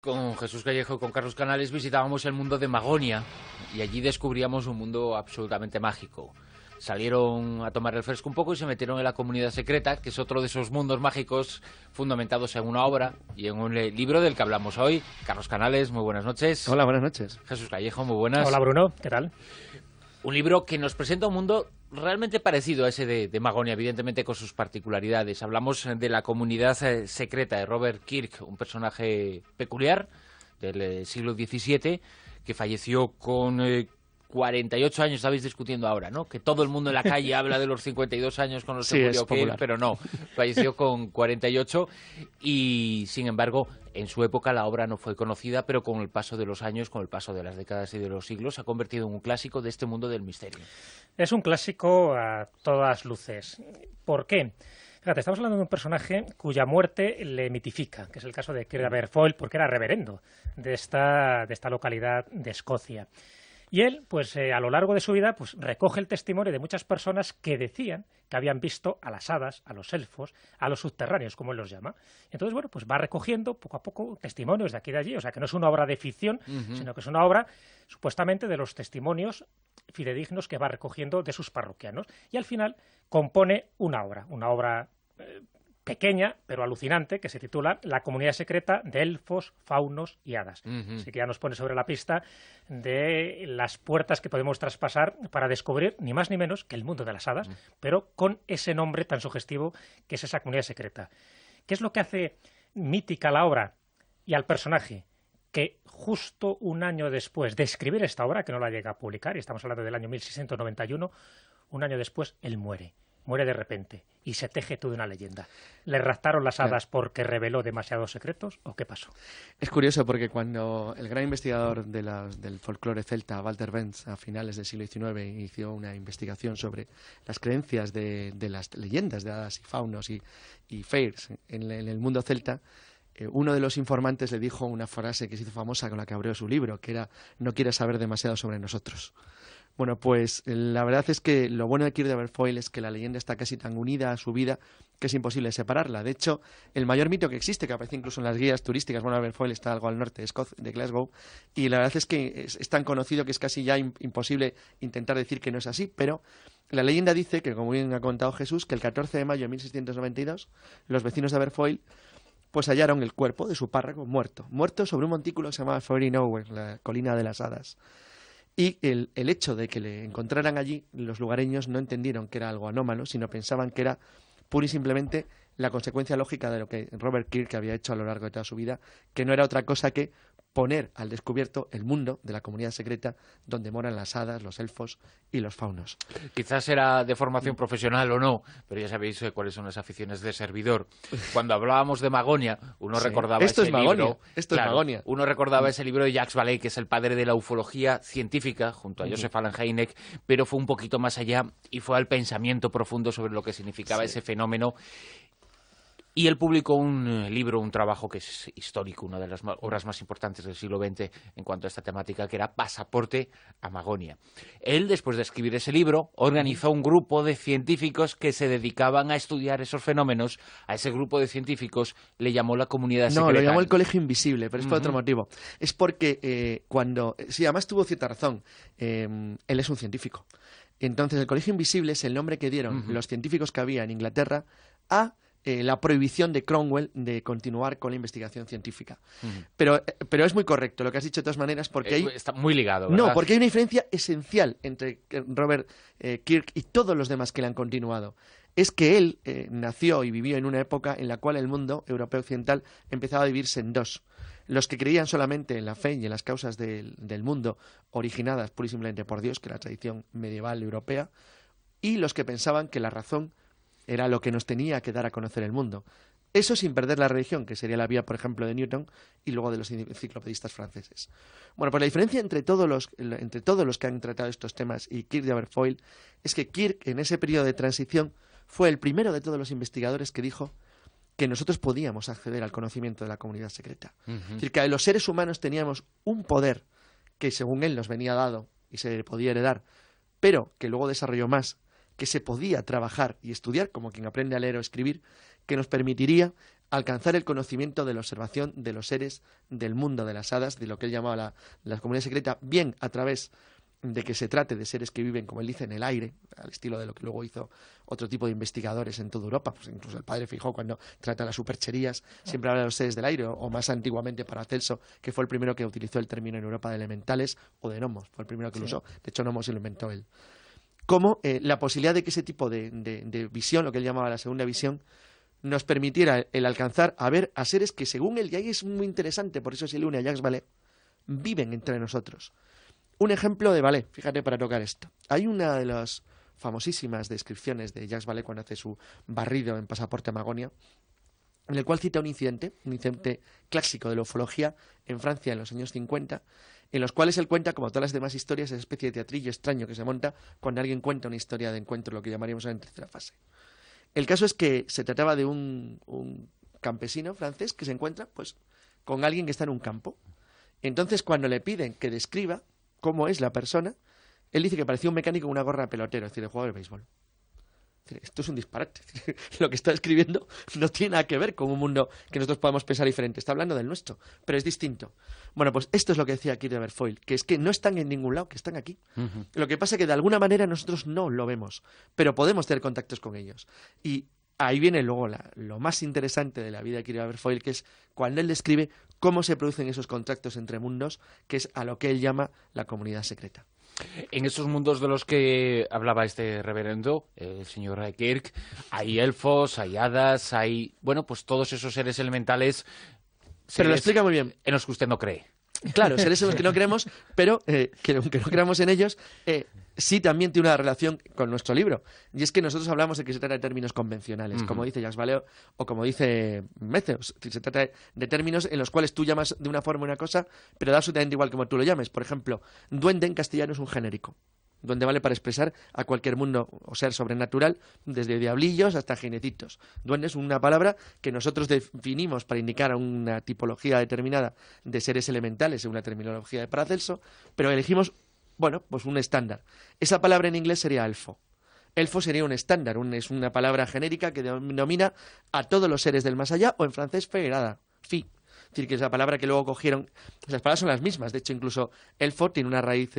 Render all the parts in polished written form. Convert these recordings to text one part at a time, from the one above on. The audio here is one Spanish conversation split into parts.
Con Jesús Callejo y con Carlos Canales visitábamos el mundo de Magonia y allí descubríamos un mundo absolutamente mágico. Salieron a tomar el fresco un poco y se metieron en la comunidad secreta, que es otro de esos mundos mágicos fundamentados en una obra y en un libro del que hablamos hoy. Carlos Canales, muy buenas noches. Hola, buenas noches. Jesús Callejo, muy buenas. Hola, Bruno, ¿qué tal? Un libro que nos presenta un mundo realmente parecido a ese de Magonia, evidentemente con sus particularidades. Hablamos de la comunidad secreta de Robert Kirk, un personaje peculiar del siglo XVII que falleció con 48 años. Estabais discutiendo ahora, ¿no? Que todo el mundo en la calle habla de los 52 años con los que murió Kirk, pero no, falleció con 48 y, sin embargo, en su época la obra no fue conocida, pero con el paso de los años, con el paso de las décadas y de los siglos, se ha convertido en un clásico de este mundo del misterio. Es un clásico a todas luces. ¿Por qué? Fíjate, estamos hablando de un personaje cuya muerte le mitifica, que es el caso de Kirk Aberfoyle, porque era reverendo de esta localidad de Escocia. Y él, pues a lo largo de su vida, pues recoge el testimonio de muchas personas que decían que habían visto a las hadas, a los elfos, a los subterráneos, como él los llama. Entonces, bueno, pues va recogiendo poco a poco testimonios de aquí y de allí. O sea, que no es una obra de ficción, sino que es una obra, supuestamente, de los testimonios fidedignos que va recogiendo de sus parroquianos. Y al final compone una obra pequeña, pero alucinante, que se titula La comunidad secreta de elfos, faunos y hadas. Así que ya nos pone sobre la pista de las puertas que podemos traspasar para descubrir, ni más ni menos, que el mundo de las hadas, pero con ese nombre tan sugestivo que es esa comunidad secreta. ¿Qué es lo que hace mítica la obra y al personaje? Que justo un año después de escribir esta obra, que no la llega a publicar, y estamos hablando del año 1691, un año después él muere de repente, y se teje toda una leyenda. ¿Le raptaron las hadas porque reveló demasiados secretos o qué pasó? Es curioso porque cuando el gran investigador del folclore celta, Walter Benz, a finales del siglo XIX, inició una investigación sobre las creencias de las leyendas de hadas y faunos y fairs en el mundo celta, uno de los informantes le dijo una frase que se hizo famosa con la que abrió su libro, que era: no quieres saber demasiado sobre nosotros. Bueno, pues la verdad es que lo bueno de Kirk Aberfoyle es que la leyenda está casi tan unida a su vida que es imposible separarla. De hecho, el mayor mito que existe, que aparece incluso en las guías turísticas, bueno, Aberfoyle está algo al norte de Glasgow, y la verdad es que es tan conocido que es casi ya imposible intentar decir que no es así, pero la leyenda dice que, como bien ha contado Jesús, que el 14 de mayo de 1692 los vecinos de Aberfoyle pues hallaron el cuerpo de su párroco muerto sobre un montículo que se llamaba Fairy Nowhere, la colina de las hadas. Y el hecho de que le encontraran allí, los lugareños no entendieron que era algo anómalo, sino pensaban que era pura y simplemente la consecuencia lógica de lo que Robert Kirk había hecho a lo largo de toda su vida, que no era otra cosa que poner al descubierto el mundo de la comunidad secreta donde moran las hadas, los elfos y los faunos. Quizás era de formación profesional o no, pero ya sabéis cuáles son las aficiones de servidor. Cuando hablábamos de Magonia, uno recordaba ese libro. Esto es Magonia. Uno recordaba ese libro de Jacques Vallée, que es el padre de la ufología científica, junto a Joseph Allen Hynek, pero fue un poquito más allá y fue al pensamiento profundo sobre lo que significaba ese fenómeno. Y él publicó un libro, un trabajo que es histórico, una de las obras más importantes del siglo XX en cuanto a esta temática, que era Pasaporte a Magonia. Él, después de escribir ese libro, organizó un grupo de científicos que se dedicaban a estudiar esos fenómenos. A ese grupo de científicos le llamó la comunidad secreta. No, lo llamó el Colegio Invisible, pero es por otro motivo. Es porque sí, además tuvo cierta razón. Él es un científico. Entonces, el Colegio Invisible es el nombre que dieron los científicos que había en Inglaterra a la prohibición de Cromwell de continuar con la investigación científica. Pero es muy correcto lo que has dicho de todas maneras, porque está muy ligado, ¿verdad? No, porque hay una diferencia esencial entre Robert Kirk y todos los demás que le han continuado. Es que él nació y vivió en una época en la cual el mundo europeo occidental empezaba a dividirse en dos: los que creían solamente en la fe y en las causas del mundo originadas pura y simplemente por Dios, que era la tradición medieval europea, y los que pensaban que la razón era lo que nos tenía que dar a conocer el mundo. Eso sin perder la religión, que sería la vía, por ejemplo, de Newton y luego de los enciclopedistas franceses. Bueno, pues la diferencia entre todos los que han tratado estos temas y Kirk Aberfoyle es que Kirk, en ese periodo de transición, fue el primero de todos los investigadores que dijo que nosotros podíamos acceder al conocimiento de la comunidad secreta. Es decir, que los seres humanos teníamos un poder que, según él, nos venía dado y se podía heredar, pero que luego desarrolló más, que se podía trabajar y estudiar, como quien aprende a leer o escribir, que nos permitiría alcanzar el conocimiento de la observación de los seres del mundo de las hadas, de lo que él llamaba la comunidad secreta, bien a través de que se trate de seres que viven, como él dice, en el aire, al estilo de lo que luego hizo otro tipo de investigadores en toda Europa, pues incluso el padre Fijó, cuando trata las supercherías, siempre habla de los seres del aire, o más antiguamente Paracelso, que fue el primero que utilizó el término en Europa de elementales, o de gnomos, fue el primero que lo usó. De hecho, gnomos se lo inventó él. Como la posibilidad de que ese tipo de visión, lo que él llamaba la segunda visión, nos permitiera el alcanzar a ver a seres que, según él, y ahí es muy interesante, por eso se le une a Jacques Vallée, viven entre nosotros. Un ejemplo de Vallée, fíjate, para tocar esto. Hay una de las famosísimas descripciones de Jacques Vallée cuando hace su barrido en Pasaporte a Magonia, en el cual cita un incidente clásico de la ufología en Francia en los años 50, en los cuales él cuenta, como todas las demás historias, esa especie de teatrillo extraño que se monta cuando alguien cuenta una historia de encuentro, lo que llamaríamos en tercera fase. El caso es que se trataba de un campesino francés que se encuentra pues con alguien que está en un campo. Entonces, cuando le piden que describa cómo es la persona, él dice que parecía un mecánico con una gorra de pelotero, es decir, de jugador de béisbol. Es decir, esto es un disparate. Lo que está escribiendo no tiene nada que ver con un mundo que nosotros podamos pensar diferente. Está hablando del nuestro, pero es distinto. Bueno, pues esto es lo que decía Kirk de Aberfoyle, que es que no están en ningún lado, que están aquí. Lo que pasa es que de alguna manera nosotros no lo vemos, pero podemos tener contactos con ellos. Y ahí viene luego lo más interesante de la vida de Kirk de Aberfoyle, que es cuando él describe cómo se producen esos contactos entre mundos, que es a lo que él llama la comunidad secreta. En esos mundos de los que hablaba este reverendo, el señor Kirk, hay elfos, hay hadas, hay, bueno, pues todos esos seres elementales. Pero lo explica muy bien. En los que usted no cree. Claro, seres en los que no creemos, pero que aunque no creamos en ellos, sí también tiene una relación con nuestro libro. Y es que nosotros hablamos de que se trata de términos convencionales, como dice Jacques Vallée o como dice Meceos. Se trata de términos en los cuales tú llamas de una forma una cosa, pero da absolutamente igual como tú lo llames. Por ejemplo, duende en castellano es un genérico. Duende vale para expresar a cualquier mundo o ser sobrenatural, desde diablillos hasta jinetitos. Duende es una palabra que nosotros definimos para indicar a una tipología determinada de seres elementales, en una terminología de Paracelso, pero elegimos, bueno, pues un estándar. Esa palabra en inglés sería elfo. Elfo sería un estándar, es una palabra genérica que denomina a todos los seres del más allá, o en francés feirada, fi. Es decir, que es la palabra que luego cogieron. Las palabras son las mismas. De hecho, incluso elfo tiene una raíz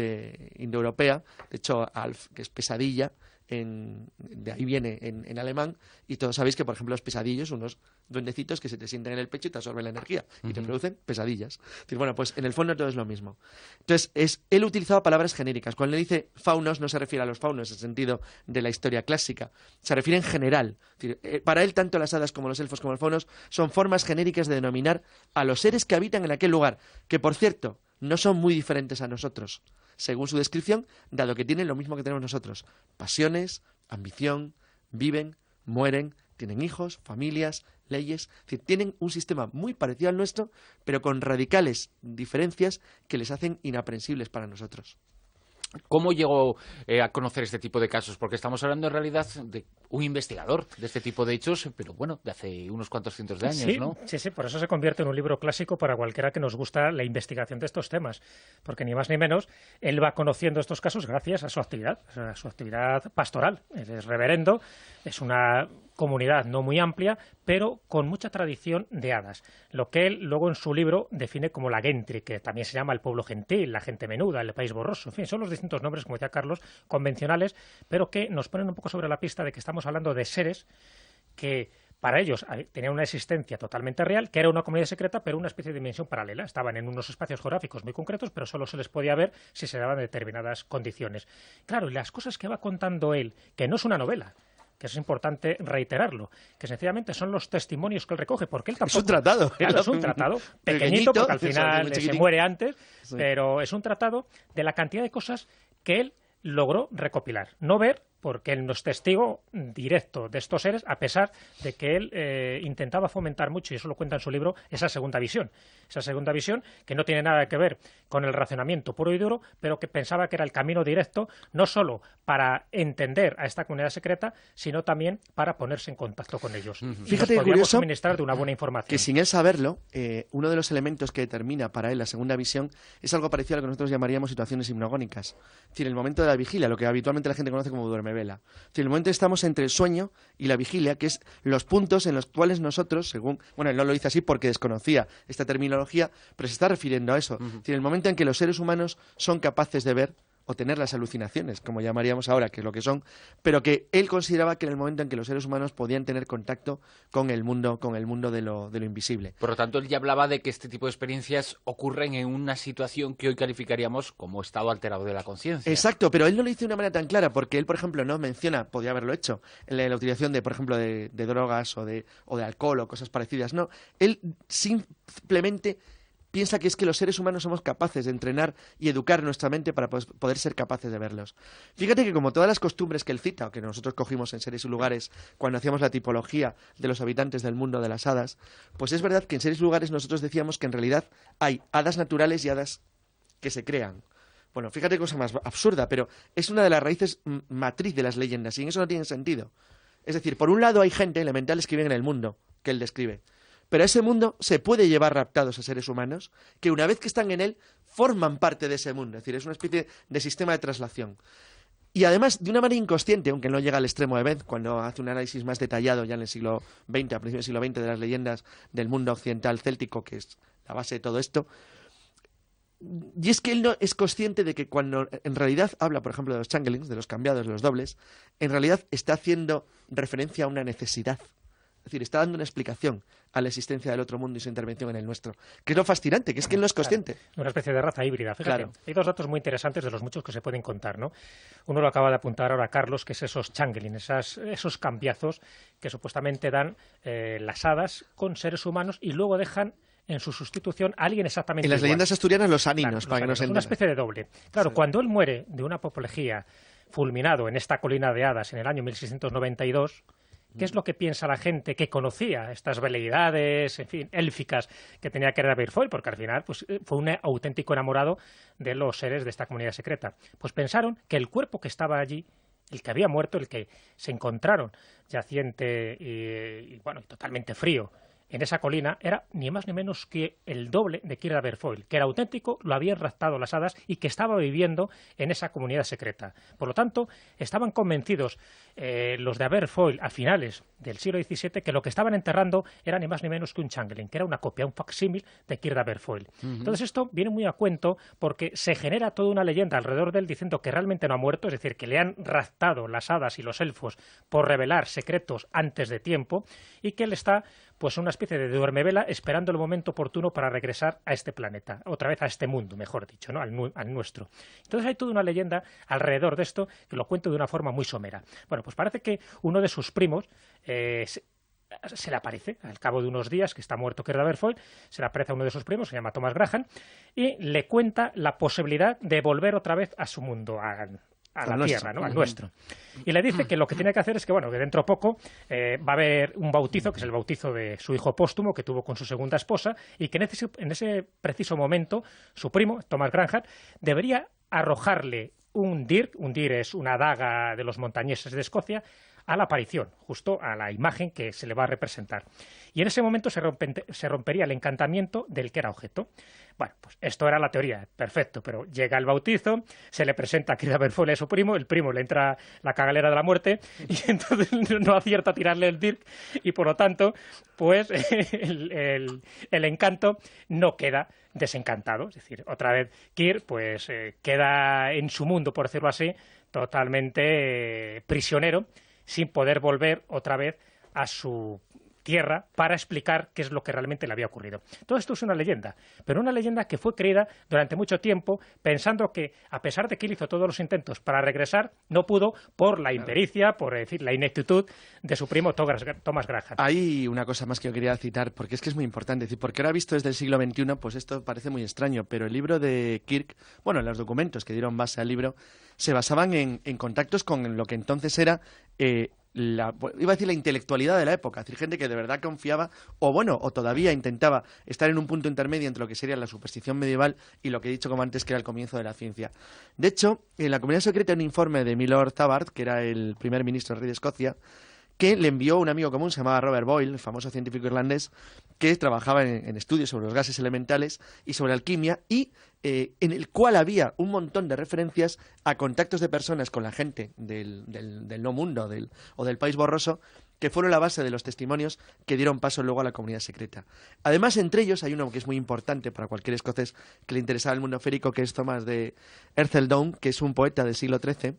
indoeuropea. De hecho, alf, que es pesadilla, de ahí viene en alemán. Y todos sabéis que, por ejemplo, los pesadillos son unos duendecitos que se te sienten en el pecho y te absorben la energía. Y te producen pesadillas. Es decir, bueno, pues en el fondo todo es lo mismo. Entonces, él utilizaba palabras genéricas. Cuando le dice faunos, no se refiere a los faunos en el sentido de la historia clásica. Se refiere en general. Es decir, para él, tanto las hadas como los elfos como los faunos son formas genéricas de denominar a los seres que habitan en aquel lugar. Que, por cierto, no son muy diferentes a nosotros, según su descripción, dado que tienen lo mismo que tenemos nosotros. Pasiones, ambición, viven, mueren, tienen hijos, familias, leyes. Es decir, tienen un sistema muy parecido al nuestro, pero con radicales diferencias que les hacen inaprensibles para nosotros. ¿Cómo llegó a conocer este tipo de casos? Porque estamos hablando en realidad de un investigador de este tipo de hechos, pero bueno, de hace unos cuantos cientos de años, sí, ¿no? Sí, por eso se convierte en un libro clásico para cualquiera que nos gusta la investigación de estos temas, porque ni más ni menos, él va conociendo estos casos gracias a su actividad pastoral. Él es reverendo, es una comunidad no muy amplia, pero con mucha tradición de hadas. Lo que él luego en su libro define como la gentry, que también se llama el pueblo gentil, la gente menuda, el país borroso. En fin, son los distintos nombres, como decía Carlos, convencionales, pero que nos ponen un poco sobre la pista de que estamos hablando de seres que para ellos tenían una existencia totalmente real, que era una comunidad secreta, pero una especie de dimensión paralela. Estaban en unos espacios geográficos muy concretos, pero solo se les podía ver si se daban determinadas condiciones. Claro, y las cosas que va contando él, que no es una novela, que es importante reiterarlo, que sencillamente son los testimonios que él recoge, porque él tampoco... Es un tratado. Claro, es un tratado pequeñito, porque al final se muere antes, sí. Pero es un tratado de la cantidad de cosas que él logró recopilar. No ver, porque él no es testigo directo de estos seres, a pesar de que él intentaba fomentar mucho, y eso lo cuenta en su libro, esa segunda visión que no tiene nada que ver con el racionamiento puro y duro, pero que pensaba que era el camino directo, no solo para entender a esta comunidad secreta, sino también para ponerse en contacto con ellos. Fíjate que curioso suministrar de una buena información. Que sin él saberlo, uno de los elementos que determina para él la segunda visión es algo parecido a lo que nosotros llamaríamos situaciones hipnogónicas. Es decir, el momento de la vigilia, lo que habitualmente la gente conoce como duerme duermevela. Es decir, el momento estamos entre el sueño y la vigilia, que es los puntos en los cuales nosotros, según... Bueno, él no lo dice así porque desconocía esta terminología, pero se está refiriendo a eso. Es decir, el momento en que los seres humanos son capaces de ver o tener las alucinaciones, como llamaríamos ahora, que es lo que son, pero que él consideraba que era el momento en que los seres humanos podían tener contacto con el mundo de lo invisible. Por lo tanto, él ya hablaba de que este tipo de experiencias ocurren en una situación que hoy calificaríamos como estado alterado de la conciencia. Exacto, pero él no lo dice de una manera tan clara, porque él, por ejemplo, no menciona, podía haberlo hecho, en la utilización de, por ejemplo, de drogas o de alcohol o cosas parecidas. No, él simplemente piensa que es que los seres humanos somos capaces de entrenar y educar nuestra mente para poder ser capaces de verlos. Fíjate que como todas las costumbres que él cita, o que nosotros cogimos en Seres y Lugares cuando hacíamos la tipología de los habitantes del mundo de las hadas, pues es verdad que en Seres y Lugares nosotros decíamos que en realidad hay hadas naturales y hadas que se crean. Bueno, fíjate qué cosa más absurda, pero es una de las raíces matriz de las leyendas y en eso no tiene sentido. Es decir, por un lado hay gente, elementales, que viven en el mundo que él describe. Pero a ese mundo se puede llevar raptados a seres humanos que una vez que están en él forman parte de ese mundo. Es decir, es una especie de sistema de traslación. Y además, de una manera inconsciente, aunque no llega al extremo de Beth, cuando hace un análisis más detallado ya en el siglo XX, a principios del siglo XX, de las leyendas del mundo occidental céltico, que es la base de todo esto. Y es que él no es consciente de que cuando en realidad habla, por ejemplo, de los changelings, de los cambiados, de los dobles, en realidad está haciendo referencia a una necesidad. Es decir, está dando una explicación a la existencia del otro mundo y su intervención en el nuestro. Que es lo fascinante, que es que él no es consciente. Claro, una especie de raza híbrida. Fíjate, claro. Hay dos datos muy interesantes de los muchos que se pueden contar, ¿no? Uno lo acaba de apuntar ahora Carlos, que es esos changelings, esos cambiazos que supuestamente dan las hadas con seres humanos y luego dejan en su sustitución a alguien exactamente igual. En las leyendas asturianas los aninos, claro, para que no se entienda. Una especie de doble. Claro, sí. Cuando él muere de una apoplejía fulminado en esta colina de hadas en el año 1692... ¿Qué es lo que piensa la gente que conocía estas veleidades, en fin, élficas que tenía que Kerr Foyle? Porque al final pues, fue un auténtico enamorado de los seres de esta comunidad secreta. Pues pensaron que el cuerpo que estaba allí, el que había muerto, el que se encontraron yaciente y bueno, totalmente frío en esa colina, era ni más ni menos que el doble de Kerr Foyle, que era auténtico, lo habían raptado las hadas y que estaba viviendo en esa comunidad secreta. Por lo tanto, estaban convencidos los de Aberfoyle a finales del siglo XVII que lo que estaban enterrando era ni más ni menos que un changeling, que era una copia, un facsímil de Kerr Foyle. Entonces esto viene muy a cuento porque se genera toda una leyenda alrededor de él diciendo que realmente no ha muerto, es decir, que le han raptado las hadas y los elfos por revelar secretos antes de tiempo y que él está pues una especie de duermevela esperando el momento oportuno para regresar a este planeta, otra vez a este mundo, mejor dicho, ¿no? al nuestro. Entonces hay toda una leyenda alrededor de esto que lo cuento de una forma muy somera. Bueno, pues parece que uno de sus primos se le aparece al cabo de unos días, que está muerto Kerr Foyle, se le aparece a uno de sus primos, se llama Thomas Graham, y le cuenta la posibilidad de volver otra vez a su mundo, a la Tierra, ¿no? Al nuestro. Y le dice que lo que tiene que hacer es que, bueno, que dentro de poco va a haber un bautizo, que es el bautizo de su hijo póstumo, que tuvo con su segunda esposa, y que en ese preciso momento, su primo, Thomas Graham, debería arrojarle un dir es una daga de los montañeses de Escocia, a la aparición, justo a la imagen que se le va a representar. Y en ese momento se rompería el encantamiento del que era objeto. Bueno, pues esto era la teoría, perfecto, pero llega el bautizo, se le presenta a Kerr Foyle a su primo, el primo le entra la cagalera de la muerte y entonces no acierta a tirarle el dirk y por lo tanto, pues el encanto no queda desencantado. Es decir, otra vez Kerr pues queda en su mundo, por decirlo así, totalmente prisionero, sin poder volver otra vez a su tierra para explicar qué es lo que realmente le había ocurrido. Todo esto es una leyenda, pero una leyenda que fue creída durante mucho tiempo pensando que, a pesar de que él hizo todos los intentos para regresar, no pudo por la impericia, por decir, la ineptitud de su primo Thomas Graham. Hay una cosa más que yo quería citar, porque es que es muy importante, decir, porque ahora visto desde el siglo XXI, pues esto parece muy extraño, pero el libro de Kirk, bueno, los documentos que dieron base al libro, se basaban en contactos con lo que entonces era iba a decir la intelectualidad de la época, es decir, gente que de verdad confiaba o todavía intentaba estar en un punto intermedio entre lo que sería la superstición medieval y lo que he dicho como antes que era el comienzo de la ciencia. De hecho, en la Comunidad Secreta hay un informe de Milord Tabard, que era el primer ministro del rey de Escocia, que le envió un amigo común, se llamaba Robert Boyle, el famoso científico irlandés, que trabajaba en estudios sobre los gases elementales y sobre alquimia, y en el cual había un montón de referencias a contactos de personas con la gente del no mundo o del país borroso, que fueron la base de los testimonios que dieron paso luego a la comunidad secreta. Además, entre ellos hay uno que es muy importante para cualquier escocés que le interesaba el mundo férico, que es Thomas de Erceldoune, que es un poeta del siglo XIII,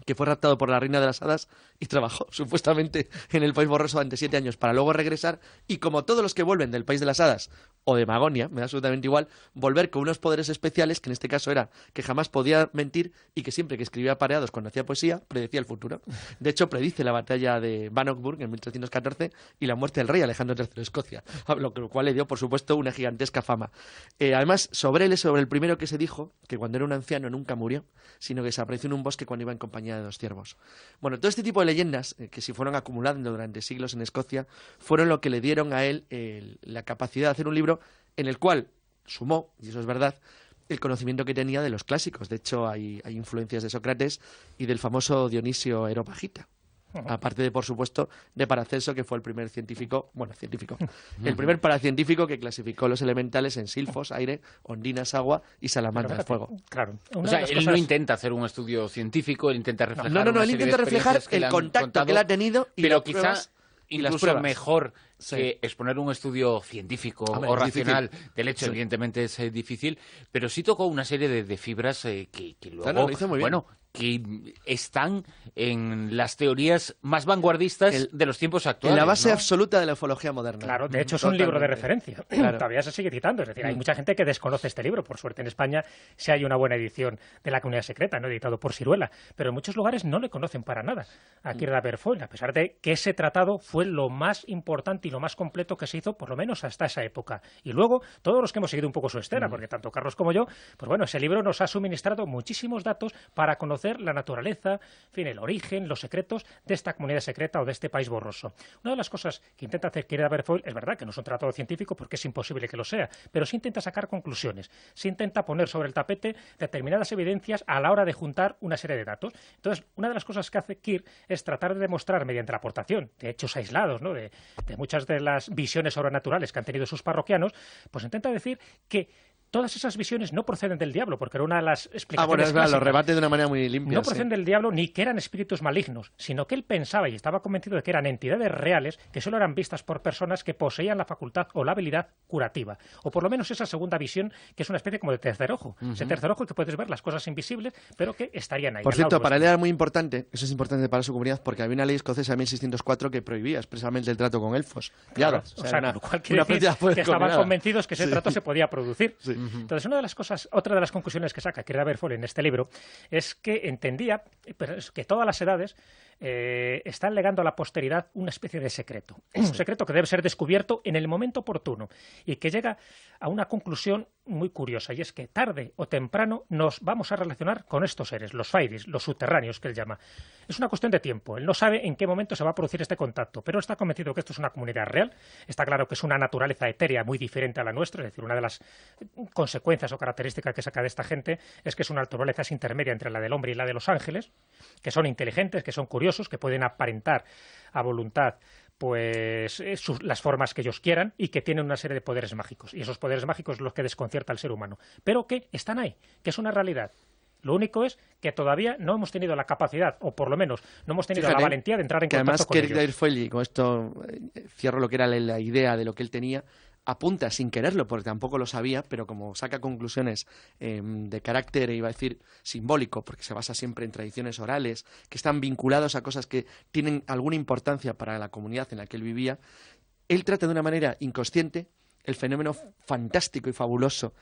que fue raptado por la reina de las hadas y trabajó supuestamente en el país borroso durante 7 años para luego regresar, y como todos los que vuelven del país de las hadas o de Magonia, me da absolutamente igual, volver con unos poderes especiales, que en este caso era que jamás podía mentir y que siempre que escribía apareados cuando hacía poesía, predecía el futuro. De hecho, predice la batalla de Bannockburn en 1314 y la muerte del rey Alejandro III de Escocia, lo cual le dio, por supuesto, una gigantesca fama. Además, sobre él es sobre el primero que se dijo que cuando era un anciano nunca murió, sino que se apareció en un bosque cuando iba en compañía de 2 ciervos. Bueno, todo este tipo de leyendas que se fueron acumulando durante siglos en Escocia fueron lo que le dieron a él la capacidad de hacer un libro en el cual sumó, y eso es verdad, el conocimiento que tenía de los clásicos. De hecho, hay influencias de Sócrates y del famoso Dionisio Areopagita. Aparte de, por supuesto, de Paracelso, que fue el primer científico, el primer paracientífico que clasificó los elementales en silfos, aire, ondinas, agua y salamandras, fuego. Claro. O sea, él no intenta hacer un estudio científico, él intenta reflejar No, él intenta reflejar el contacto que él ha tenido y pero las pruebas y las incluso pruebas. Mejor Sí. que exponer un estudio científico Hombre, o es racional difícil. del hecho, Sí. evidentemente es difícil, pero sí tocó una serie de fibras que luego, Claro, lo hizo muy bien. bueno, que están en las teorías más vanguardistas de los tiempos actuales. En la base ¿no? absoluta de la ufología moderna. Claro, de hecho es un libro de referencia. Claro. Todavía se sigue citando. Es decir, hay mucha gente que desconoce este libro. Por suerte en España sí hay una buena edición de La Comunidad Secreta, no editado por Siruela. Pero en muchos lugares no le conocen para nada a Kirk Aberfoyle, a pesar de que ese tratado fue lo más importante y lo más completo que se hizo, por lo menos hasta esa época. Y luego, todos los que hemos seguido un poco su estela, porque tanto Carlos como yo, pues bueno, ese libro nos ha suministrado muchísimos datos para conocer la naturaleza, en fin, el origen, los secretos de esta comunidad secreta o de este país borroso. Una de las cosas que intenta hacer Kirk Aberfoyle, es verdad que no es un tratado científico porque es imposible que lo sea, pero sí intenta sacar conclusiones, sí intenta poner sobre el tapete determinadas evidencias a la hora de juntar una serie de datos. Entonces, una de las cosas que hace Kirk es tratar de demostrar mediante la aportación de hechos aislados, ¿no? de muchas de las visiones sobrenaturales que han tenido sus parroquianos, pues intenta decir que todas esas visiones no proceden del diablo, porque era una de las explicaciones es verdad, lo clásicas. rebate de una manera muy limpia. No proceden del diablo ni que eran espíritus malignos, sino que él pensaba y estaba convencido de que eran entidades reales que solo eran vistas por personas que poseían la facultad o la habilidad curativa. O por lo menos esa segunda visión, que es una especie como de tercer ojo. Ese tercer ojo que puedes ver las cosas invisibles, pero que estarían ahí. Por al lado cierto, para él vuestro. era muy importante, eso es importante para su comunidad, porque había una ley escocesa de 1604 que prohibía expresamente el trato con elfos. Claro, Yadas. o sea, era con lo cual quiere decir práctica que estaban descomunal. convencidos que ese Sí. trato se podía producir. Sí. Entonces, otra de las conclusiones que saca Kirk Aberfoyle en este libro es que entendía que todas las edades están legando a la posteridad una especie de secreto. Un secreto que debe ser descubierto en el momento oportuno y que llega a una conclusión muy curiosa, y es que tarde o temprano nos vamos a relacionar con estos seres, los Fairies, los subterráneos que él llama. Es una cuestión de tiempo. Él no sabe en qué momento se va a producir este contacto, pero está convencido que esto es una comunidad real. Está claro que es una naturaleza etérea muy diferente a la nuestra, es decir, una de las consecuencias o características que saca de esta gente es que es una naturaleza intermedia entre la del hombre y la de los ángeles, que son inteligentes, que son curiosos, que pueden aparentar a voluntad pues las formas que ellos quieran y que tienen una serie de poderes mágicos. Y esos poderes mágicos son los que desconcierta al ser humano. Pero que están ahí, que es una realidad. Lo único es que todavía no hemos tenido la capacidad, o por lo menos no hemos tenido la valentía de entrar en que contacto además con Kirk ellos. Aberfoyle, y con esto cierro lo que era la idea de lo que él tenía, apunta sin quererlo, porque tampoco lo sabía, pero como saca conclusiones de carácter, iba a decir, simbólico, porque se basa siempre en tradiciones orales, que están vinculados a cosas que tienen alguna importancia para la comunidad en la que él vivía, él trata de una manera inconsciente el fenómeno fantástico y fabuloso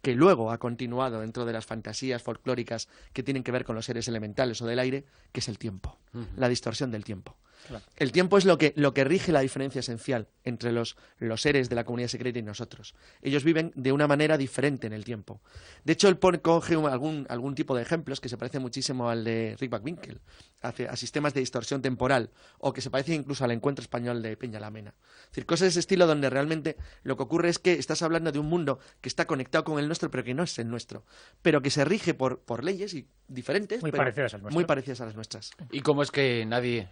que luego ha continuado dentro de las fantasías folclóricas que tienen que ver con los seres elementales o del aire, que es el tiempo, la distorsión del tiempo. Claro. El tiempo es lo que rige la diferencia esencial entre los seres de la comunidad secreta y nosotros. Ellos viven de una manera diferente en el tiempo. De hecho, él coge algún tipo de ejemplos que se parece muchísimo al de Rick Buckwinkel, a sistemas de distorsión temporal, o que se parece incluso al encuentro español de Peñalamena. Es decir, cosas de ese estilo donde realmente lo que ocurre es que estás hablando de un mundo que está conectado con el nuestro, pero que no es el nuestro, pero que se rige por leyes diferentes, Muy pero parecidas al nuestro. muy parecidas a las nuestras. ¿Y cómo es que nadie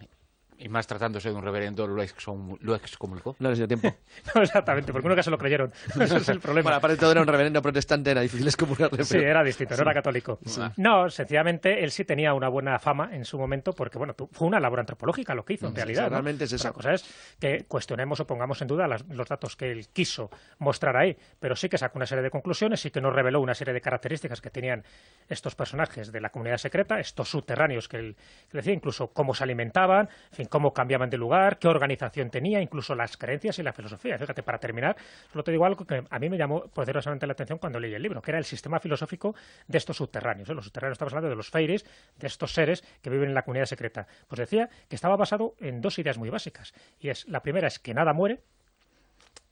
Y más tratándose de un reverendo, lo excomulgó. No les dio tiempo. No, exactamente, porque nunca se lo creyeron. Ese es el problema. Bueno, aparte de todo era un reverendo protestante, era difícil excomulgarle. Sí, era distinto, no era católico. Sí. No, sencillamente él sí tenía una buena fama en su momento porque, bueno, fue una labor antropológica lo que hizo en realidad. Realmente ¿no? es eso. La cosa es que cuestionemos o pongamos en duda los datos que él quiso mostrar ahí, pero sí que sacó una serie de conclusiones, sí que nos reveló una serie de características que tenían estos personajes de la comunidad secreta, estos subterráneos que él decía, incluso cómo se alimentaban, en fin, cómo cambiaban de lugar, qué organización tenía, incluso las creencias y la filosofía. Fíjate, para terminar, solo te digo algo que a mí me llamó poderosamente la atención cuando leí el libro, que era el sistema filosófico de estos subterráneos. Los subterráneos, estamos hablando de los feiries, de estos seres que viven en la comunidad secreta. Pues decía que estaba basado en dos ideas muy básicas. Y la primera es que nada muere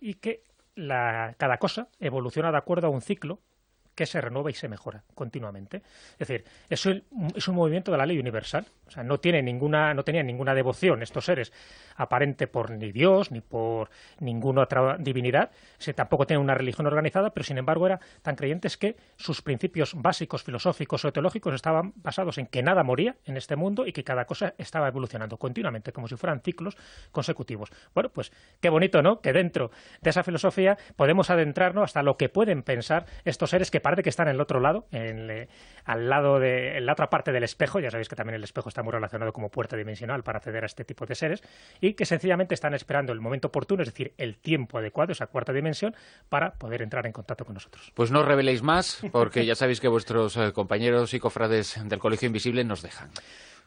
y que cada cosa evoluciona de acuerdo a un ciclo que se renueva y se mejora continuamente. Es decir, eso es un movimiento de la ley universal. O sea, no tenían ninguna devoción estos seres aparente por ni Dios ni por ninguna otra divinidad. Tampoco tienen una religión organizada, pero sin embargo eran tan creyentes que sus principios básicos, filosóficos o teológicos estaban basados en que nada moría en este mundo y que cada cosa estaba evolucionando continuamente, como si fueran ciclos consecutivos. Bueno, pues qué bonito, ¿no? Que dentro de esa filosofía podemos adentrarnos hasta lo que pueden pensar estos seres que parece que están en el otro lado, al lado en la otra parte del espejo. Ya sabéis que también el espejo está muy relacionado como puerta dimensional para acceder a este tipo de seres, y que sencillamente están esperando el momento oportuno, es decir, el tiempo adecuado, esa cuarta dimensión, para poder entrar en contacto con nosotros. Pues no os reveléis más, porque ya sabéis que vuestros compañeros y cofrades del Colegio Invisible nos dejan.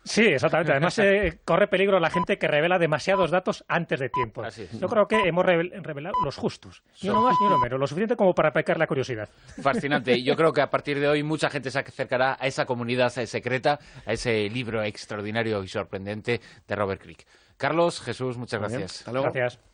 Sí, exactamente. Además, corre peligro la gente que revela demasiados datos antes de tiempo. Yo creo que hemos revelado los justos. Ni uno más ni uno menos. Lo suficiente como para pecar la curiosidad. Fascinante. Yo creo que a partir de hoy mucha gente se acercará a esa comunidad secreta, a ese libro extraordinario y sorprendente de Robert Creek. Carlos, Jesús, muchas gracias. Hasta luego. Gracias.